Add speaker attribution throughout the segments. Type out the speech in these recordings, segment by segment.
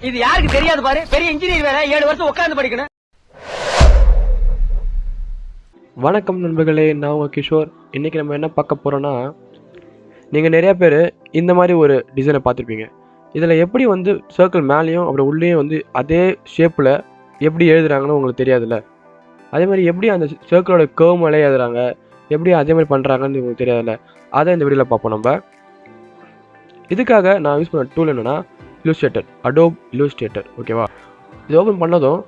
Speaker 1: இது யாருக்கு தெரியாது பாரு. பெரிய இன்ஜினியர் வேற 7 வருஷம் உட்கார்ந்து படிக்கணும்.
Speaker 2: வணக்கம் நண்பர்களே, நான் உங்கள் கிஷோர். இன்றைக்கி நம்ம என்ன பார்க்க போகிறோன்னா, நீங்கள் நிறையா பேர் இந்த மாதிரி ஒரு டிசைனை பார்த்துருப்பீங்க. இதில் எப்படி வந்து சர்க்கிள் மேலேயும் அப்புறம் உள்ளேயும் வந்து அதே ஷேப்பில் எப்படி எழுதுறாங்கன்னு உங்களுக்கு தெரியாதுல்ல. அதே மாதிரி எப்படி அந்த சர்க்கிளோட கர்வ் மேலே எழுதுறாங்க, எப்படி அதே மாதிரி பண்ணுறாங்கன்னு உங்களுக்கு தெரியாதுல்ல. அதை இந்த வீடியோவில் பார்ப்போம். நம்ம இதுக்காக நான் யூஸ் பண்ண டூல் என்னென்னா இல்லுஸ்ட்ரேட்டர், அடோப் இல்லுஸ்ட்ரேட்டர். ஓகேவா? இது ஓப்பன் பண்ணதும்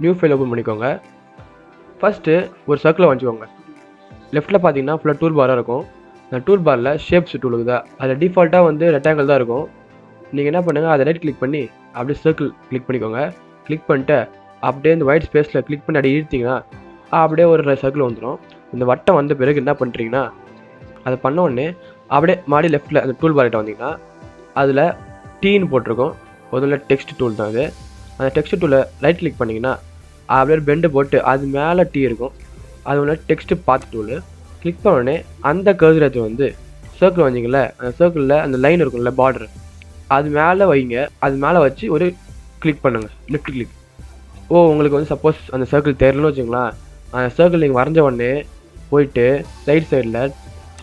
Speaker 2: நியூ ஃபைல் ஓப்பன் பண்ணிக்கோங்க. ஃபஸ்ட்டு ஒரு சர்க்கிளை வச்சுக்கோங்க. லெஃப்ட்டில் பார்த்தீங்கன்னா ஃபுல்லாக டூல் பாராக இருக்கும். அந்த டூல் பாரில் ஷேப்ஸ் டூல் இருக்குது. அதில் டிஃபால்ட்டாக வந்து ரெக்டாங்கிள் தான் இருக்கும். நீங்கள் என்ன பண்ணுங்கள், அதை ரைட் கிளிக் பண்ணி அப்படியே சர்க்கிள் கிளிக் பண்ணிக்கோங்க. கிளிக் பண்ணிட்டு அப்படியே இந்த ஒயிட் ஸ்பேஸில் கிளிக் பண்ணி அப்படியே இழுத்திங்கன்னா அப்படியே ஒரு சர்க்கிள் வந்துடும். இந்த வட்டம் வந்த பிறகு என்ன பண்ணுறீங்கன்னா, அதை பண்ண உடனே அப்படியே மாடி லெஃப்ட்டில் அந்த டூல் பார்கிட்ட வந்தீங்கன்னா அதில் டீன்னு போட்டிருக்கும். முதல்ல டெக்ஸ்ட் டூல் தான் அது. அந்த டெக்ஸ்ட் டூலை ரைட் கிளிக் பண்ணிங்கன்னா அப்படியே பெண்டு போட்டு அது மேலே டீ இருக்கும். அது ஒன்று டெக்ஸ்ட்டு பாத் டூலு. கிளிக் பண்ண உடனே அந்த கர்சரை வந்து சர்க்கிள் வந்தீங்கள்ல, அந்த சர்க்கிளில் அந்த லைன் இருக்கும்ல பார்டர், அது மேலே வைங்க. அது மேலே வச்சு ஒரு கிளிக் பண்ணுங்கள், லெஃப்ட் கிளிக். உங்களுக்கு வந்து சப்போஸ் அந்த சர்க்கிள் தெரியலன்னு வச்சுங்களேன், அந்த சர்க்கிள் நீங்கள் வரைஞ்ச உடனே போயிட்டு ரைட் சைடில்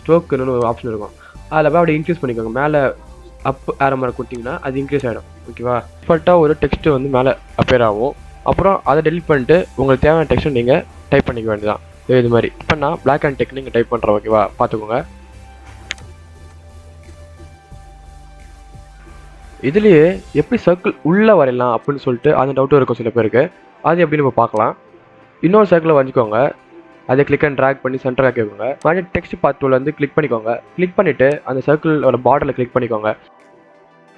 Speaker 2: ஸ்ட்ரோக்குன்னு ஒரு ஆப்ஷன் இருக்கும். அதில் போய் அப்படி இன்க்ரீஸ் பண்ணிக்கோங்க. மேலே அப் ஏற மாதிரி கொடுத்தீங்கன்னா அது இன்க்ரீஸ் ஆகிடும். ஓகேவா? டிஃபால்ட்டாக ஒரு டெக்ஸ்ட்டு வந்து மேலே அப்பேர் ஆகும். அப்புறம் அதை டெலிட் பண்ணிட்டு உங்களுக்கு தேவையான டெக்ஸ்ட்டை நீங்கள் டைப் பண்ணிக்க வேண்டியதான். இது மாதிரி இப்போ நான் பிளாக் அண்ட் டெக் நீங்கள் டைப் பண்ணுறேன். ஓகேவா? பார்த்துக்கோங்க. இதுலேயே எப்படி சர்க்கிள் உள்ளே வரையலாம் அப்படின்னு சொல்லிட்டு அந்த டவுட்டும் இருக்கும் சில பேருக்கு. அது எப்படி நம்ம பார்க்கலாம். இன்னொரு சர்க்கிளை வரைஞ்சிக்கோங்க. அதை கிளிக் அண்ட் ட்ராக் பண்ணி சென்டர் ஆக்கிக்கோங்க. மறுபடியும் டெக்ஸ்ட் பார்ட் வந்து கிளிக் பண்ணிக்கோங்க. கிளிக் பண்ணிவிட்டு அந்த சர்க்கிளோட பார்டரில் கிளிக் பண்ணிக்கோங்க.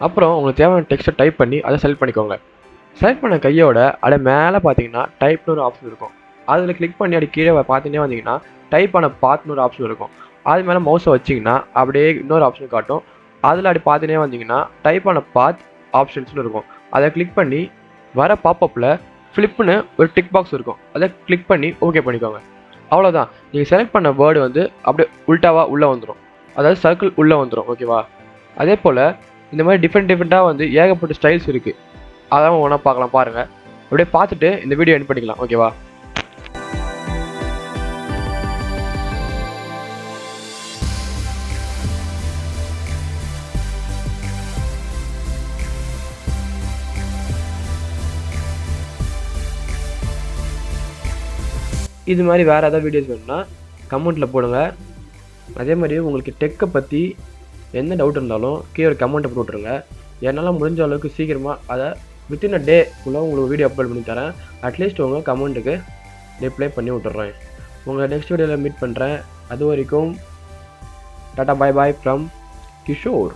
Speaker 2: அப்புறம் உங்களுக்கு தேவையான டெக்ஸ்ட்டை டைப் பண்ணி அதை செலக்ட் பண்ணிக்கோங்க. செலக்ட் பண்ண கையோட அப்படியே மேலே பார்த்தீங்கன்னா டைப்னு ஒரு ஆப்ஷன் இருக்கும். அதில் கிளிக் பண்ணி அப்படி கீழே பார்த்தீங்கன்னா வந்தீங்கன்னா டைப் ஆன பார்ட்னு ஒரு ஆப்ஷன் இருக்கும். அது மேலே மவுஸை வச்சிங்கன்னா அப்படியே இன்னொரு ஆப்ஷன் காட்டும். அதில் அப்படி பார்த்தீங்கன்னா வந்தீங்கன்னா டைப் ஆன பாத் ஆப்ஷன்ஸ்னு இருக்கும். அதை கிளிக் பண்ணி வர பாப்பப்பில் ஃப்ளிப்னு ஒரு டிக் பாக்ஸ் இருக்கும். அதை கிளிக் பண்ணி ஓகே பண்ணிக்கோங்க. அவ்வளோதான். நீங்கள் செலக்ட் பண்ண வேர்டு வந்து அப்படியே உல்ட்டாவாக உள்ளே வந்துடும். அதாவது சர்க்கிள் உள்ளே வந்துடும். ஓகேவா? அதே போல் இந்த மாதிரி டிஃப்ரெண்ட்டாக வந்து ஏகப்பட்ட ஸ்டைல்ஸ் இருக்குது. அதான் ஒன்றா பார்க்கலாம். பாருங்கள். அப்படியே பார்த்துட்டு இந்த வீடியோ எண்ட் பண்ணிக்கலாம். ஓகேவா? இது மாதிரி வேறு ஏதாவது வீடியோஸ் வேணும்னா கமெண்ட்டில் போடுங்க. அதே மாதிரி உங்களுக்கு டெக்கை பற்றி எந்த டவுட் இருந்தாலும் கீழே ஒரு கமெண்ட்டை போட்டுருங்க. என்னால் முடிஞ்ச அளவுக்கு சீக்கிரமாக அதை வித்தின் அ டே உள்ள உங்களுக்கு வீடியோ அப்லோட் பண்ணி தரேன். அட்லீஸ்ட் உங்கள் கமெண்ட்டுக்கு ரிப்ளை பண்ணி விட்டுறேன். உங்களை நெக்ஸ்ட் வீடியோவில் மீட் பண்ணுறேன். அது வரைக்கும் tata, bye bye from Kishore.